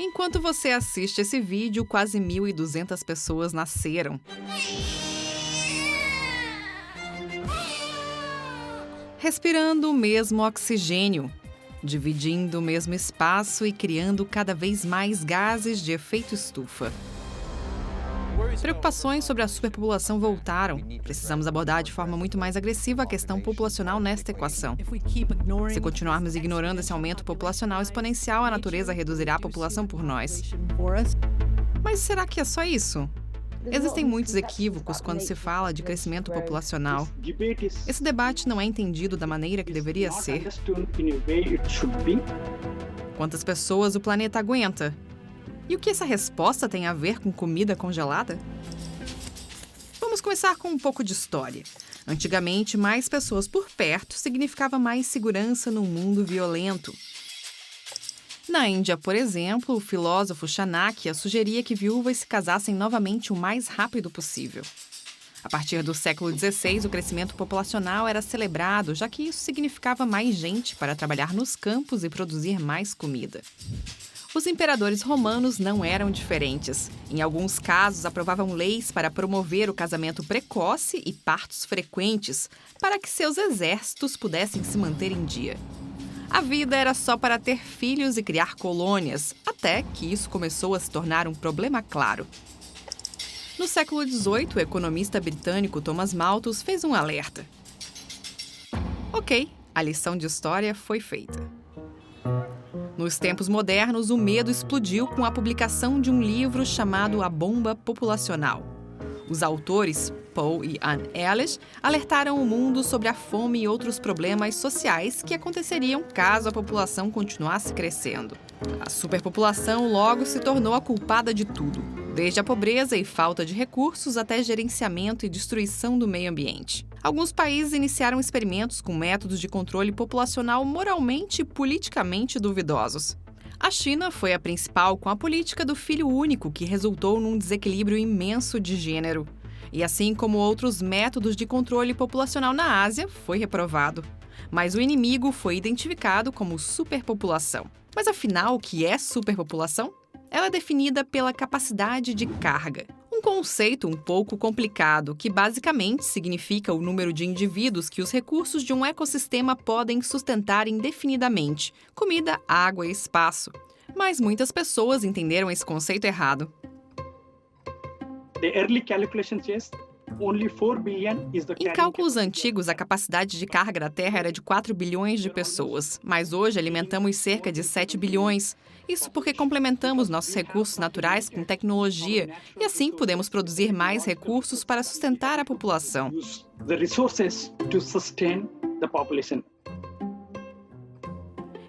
Enquanto você assiste esse vídeo, quase 1.200 pessoas nasceram. Respirando o mesmo oxigênio, dividindo o mesmo espaço e criando cada vez mais gases de efeito estufa. Preocupações sobre a superpopulação voltaram. Precisamos abordar de forma muito mais agressiva a questão populacional nesta equação. Se continuarmos ignorando esse aumento populacional exponencial, a natureza reduzirá a população por nós. Mas será que é só isso? Existem muitos equívocos quando se fala de crescimento populacional. Esse debate não é entendido da maneira que deveria ser. Quantas pessoas o planeta aguenta? E o que essa resposta tem a ver com comida congelada? Vamos começar com um pouco de história. Antigamente, mais pessoas por perto significava mais segurança num mundo violento. Na Índia, por exemplo, o filósofo Chanakya sugeria que viúvas se casassem novamente o mais rápido possível. A partir do século XVI, o crescimento populacional era celebrado, já que isso significava mais gente para trabalhar nos campos e produzir mais comida. Os imperadores romanos não eram diferentes. Em alguns casos, aprovavam leis para promover o casamento precoce e partos frequentes, para que seus exércitos pudessem se manter em dia. A vida era só para ter filhos e criar colônias, até que isso começou a se tornar um problema claro. No século XVIII, o economista britânico Thomas Malthus fez um alerta. Ok, a lição de história foi feita. Nos tempos modernos, o medo explodiu com a publicação de um livro chamado A Bomba Populacional. Os autores, Paul e Anne Ellis, alertaram o mundo sobre a fome e outros problemas sociais que aconteceriam caso a população continuasse crescendo. A superpopulação logo se tornou a culpada de tudo, desde a pobreza e falta de recursos até gerenciamento e destruição do meio ambiente. Alguns países iniciaram experimentos com métodos de controle populacional moralmente e politicamente duvidosos. A China foi a principal com a política do filho único, que resultou num desequilíbrio imenso de gênero. E assim como outros métodos de controle populacional na Ásia, foi reprovado. Mas o inimigo foi identificado como superpopulação. Mas afinal, o que é superpopulação? Ela é definida pela capacidade de carga. Um conceito um pouco complicado, que basicamente significa o número de indivíduos que os recursos de um ecossistema podem sustentar indefinidamente: comida, água e espaço. Mas muitas pessoas entenderam esse conceito errado. Em cálculos antigos, a capacidade de carga da Terra era de 4 bilhões de pessoas, mas hoje alimentamos cerca de 7 bilhões. Isso porque complementamos nossos recursos naturais com tecnologia e assim podemos produzir mais recursos para sustentar a população.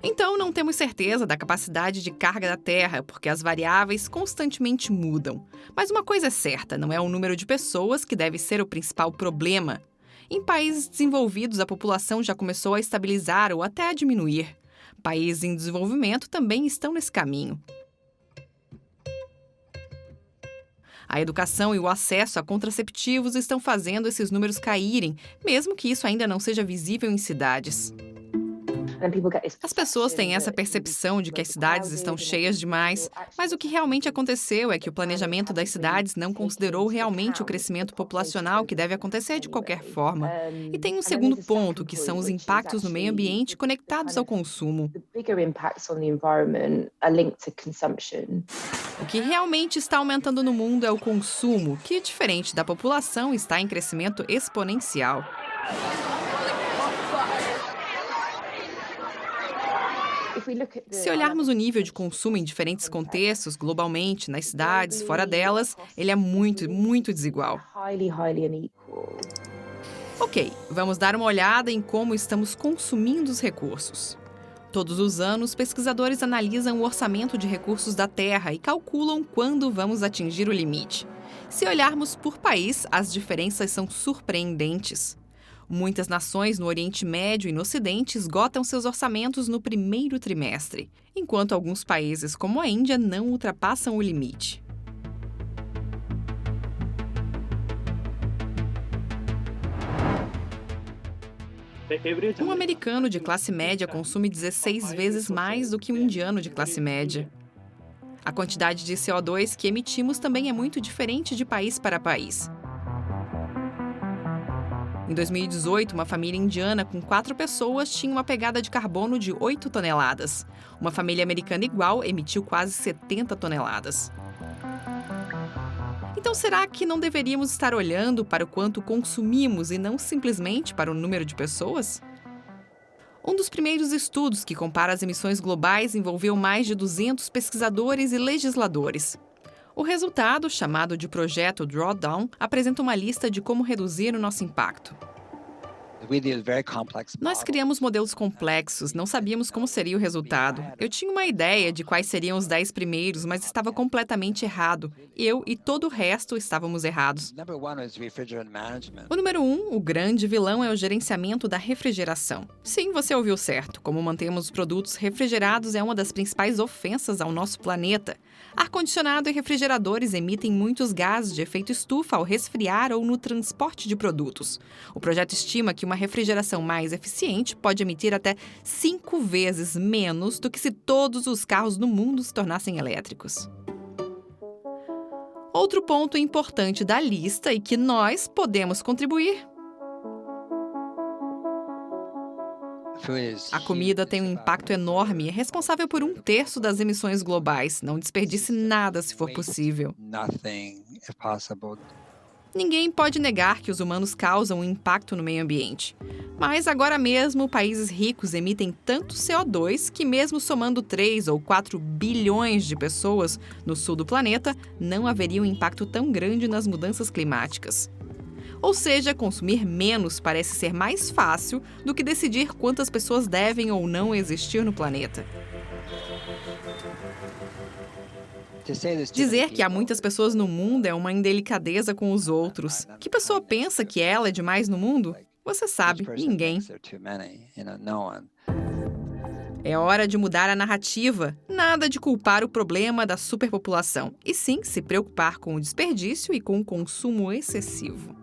Então, não temos certeza da capacidade de carga da Terra, porque as variáveis constantemente mudam. Mas uma coisa é certa, não é o número de pessoas que deve ser o principal problema. Em países desenvolvidos, a população já começou a estabilizar ou até a diminuir. Países em desenvolvimento também estão nesse caminho. A educação e o acesso a contraceptivos estão fazendo esses números caírem, mesmo que isso ainda não seja visível em cidades. As pessoas têm essa percepção de que as cidades estão cheias demais, mas o que realmente aconteceu é que o planejamento das cidades não considerou realmente o crescimento populacional que deve acontecer de qualquer forma. E tem um segundo ponto, que são os impactos no meio ambiente conectados ao consumo. O que realmente está aumentando no mundo é o consumo, que, diferente da população, está em crescimento exponencial. Se olharmos o nível de consumo em diferentes contextos, globalmente, nas cidades, fora delas, ele é muito, muito desigual. Ok, vamos dar uma olhada em como estamos consumindo os recursos. Todos os anos, pesquisadores analisam o orçamento de recursos da Terra e calculam quando vamos atingir o limite. Se olharmos por país, as diferenças são surpreendentes. Muitas nações no Oriente Médio e no Ocidente esgotam seus orçamentos no primeiro trimestre, enquanto alguns países, como a Índia, não ultrapassam o limite. Um americano de classe média consome 16 vezes mais do que um indiano de classe média. A quantidade de CO2 que emitimos também é muito diferente de país para país. Em 2018, uma família indiana com 4 pessoas tinha uma pegada de carbono de 8 toneladas. Uma família americana igual emitiu quase 70 toneladas. Então, será que não deveríamos estar olhando para o quanto consumimos e não simplesmente para o número de pessoas? Um dos primeiros estudos que compara as emissões globais envolveu mais de 200 pesquisadores e legisladores. O resultado, chamado de Projeto Drawdown, apresenta uma lista de como reduzir o nosso impacto. Nós criamos modelos complexos, não sabíamos como seria o resultado. Eu tinha uma ideia de quais seriam os 10 primeiros, mas estava completamente errado. Eu e todo o resto estávamos errados. O número 1, o grande vilão, é o gerenciamento da refrigeração. Sim, você ouviu certo. Como mantemos os produtos refrigerados é uma das principais ofensas ao nosso planeta. Ar-condicionado e refrigeradores emitem muitos gases de efeito estufa ao resfriar ou no transporte de produtos. O projeto estima que uma refrigeração mais eficiente pode emitir até 5 vezes menos do que se todos os carros no mundo se tornassem elétricos. Outro ponto importante da lista e que nós podemos contribuir: a comida tem um impacto enorme e é responsável por 1/3 das emissões globais. Não desperdice nada se for possível. Ninguém pode negar que os humanos causam um impacto no meio ambiente. Mas agora mesmo, países ricos emitem tanto CO2 que, mesmo somando 3 ou 4 bilhões de pessoas no sul do planeta, não haveria um impacto tão grande nas mudanças climáticas. Ou seja, consumir menos parece ser mais fácil do que decidir quantas pessoas devem ou não existir no planeta. Dizer que há muitas pessoas no mundo é uma indelicadeza com os outros. Que pessoa pensa que ela é demais no mundo? Você sabe, ninguém. É hora de mudar a narrativa. Nada de culpar o problema da superpopulação, e sim se preocupar com o desperdício e com o consumo excessivo.